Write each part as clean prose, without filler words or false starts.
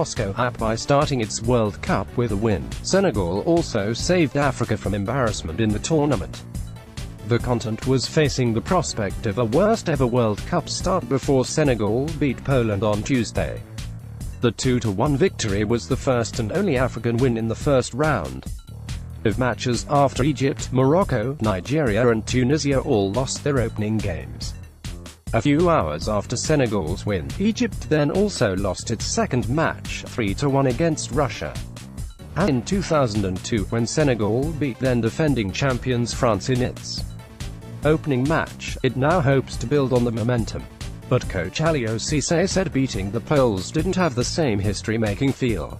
Moscow app by starting its World Cup with a win. Senegal also saved Africa from embarrassment in the tournament. The continent was facing the prospect of a worst-ever World Cup start before Senegal beat Poland on Tuesday. The 2-1 victory was the first and only African win in the first round of matches, after Egypt, Morocco, Nigeria and Tunisia all lost their opening games. A few hours after Senegal's win, Egypt then also lost its second match, 3-1 against Russia. And in 2002, when Senegal beat then-defending champions France in its opening match, it now hopes to build on the momentum. But coach Aliou Cissé said beating the Poles didn't have the same history-making feel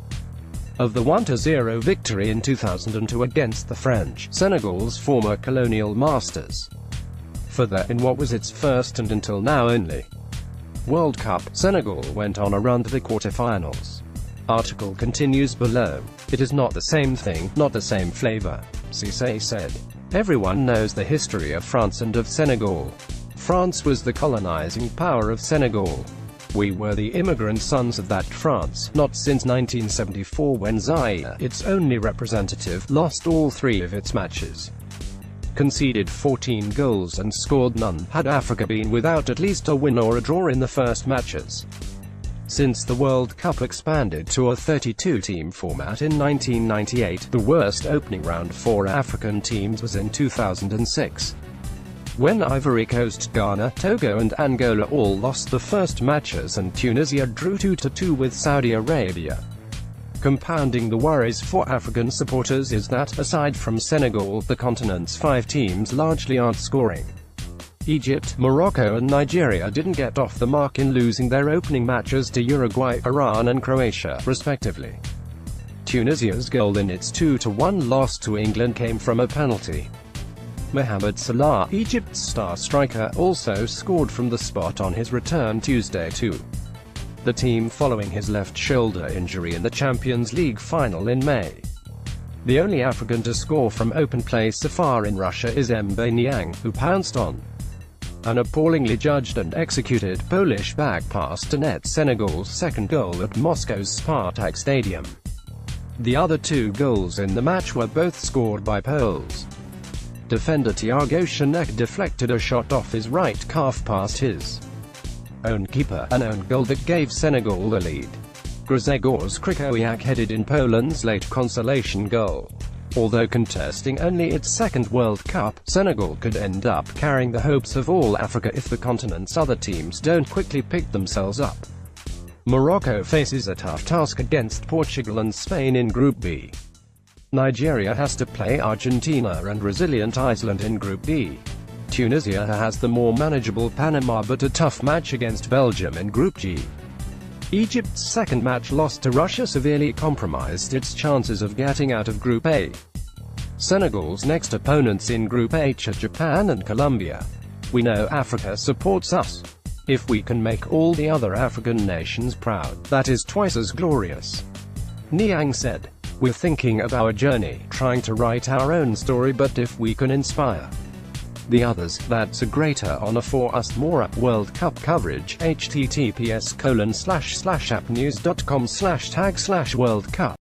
of the 1-0 victory in 2002 against the French, Senegal's former colonial masters. Further, in what was its first and until now only World Cup, Senegal went on a run to the quarterfinals. Article continues below. It is not the same thing, not the same flavor, Cissé said. Everyone knows the history of France and of Senegal. France was the colonizing power of Senegal. We were the immigrant sons of that France, not since 1974 when Zaire, its only representative, lost all 3 of its matches, conceded 14 goals and scored none, had Africa been without at least a win or a draw in the first matches. Since the World Cup expanded to a 32-team format in 1998, the worst opening round for African teams was in 2006. When Ivory Coast, Ghana, Togo and Angola all lost the first matches and Tunisia drew 2-2 with Saudi Arabia. Compounding the worries for African supporters is that, aside from Senegal, the continent's 5 teams largely aren't scoring. Egypt, Morocco and Nigeria didn't get off the mark in losing their opening matches to Uruguay, Iran and Croatia, respectively. Tunisia's goal in its 2-1 loss to England came from a penalty. Mohamed Salah, Egypt's star striker, also scored from the spot on his return Tuesday to the team following his left shoulder injury in the Champions League final in May. The only African to score from open play so far in Russia is Niang, who pounced on an appallingly judged and executed Polish back pass to net Senegal's second goal at Moscow's Spartak Stadium. The other 2 goals in the match were both scored by Poles. Defender Thiago Szanek deflected a shot off his right calf past his own keeper, an own goal that gave Senegal the lead. Grzegorz Krychowiak headed in Poland's late consolation goal. Although contesting only its second World Cup, Senegal could end up carrying the hopes of all Africa if the continent's other teams don't quickly pick themselves up. Morocco faces a tough task against Portugal and Spain in Group B. Nigeria has to play Argentina and resilient Iceland in Group D. Tunisia has the more manageable Panama but a tough match against Belgium in Group G. Egypt's second match loss to Russia severely compromised its chances of getting out of Group A. Senegal's next opponents in Group H are Japan and Colombia. We know Africa supports us. If we can make all the other African nations proud, that is twice as glorious. Niang said. We're thinking of our journey, trying to write our own story, but if we can inspire the others, that's a greater honor for us. More at World Cup coverage, https://appnews.com/tag/World Cup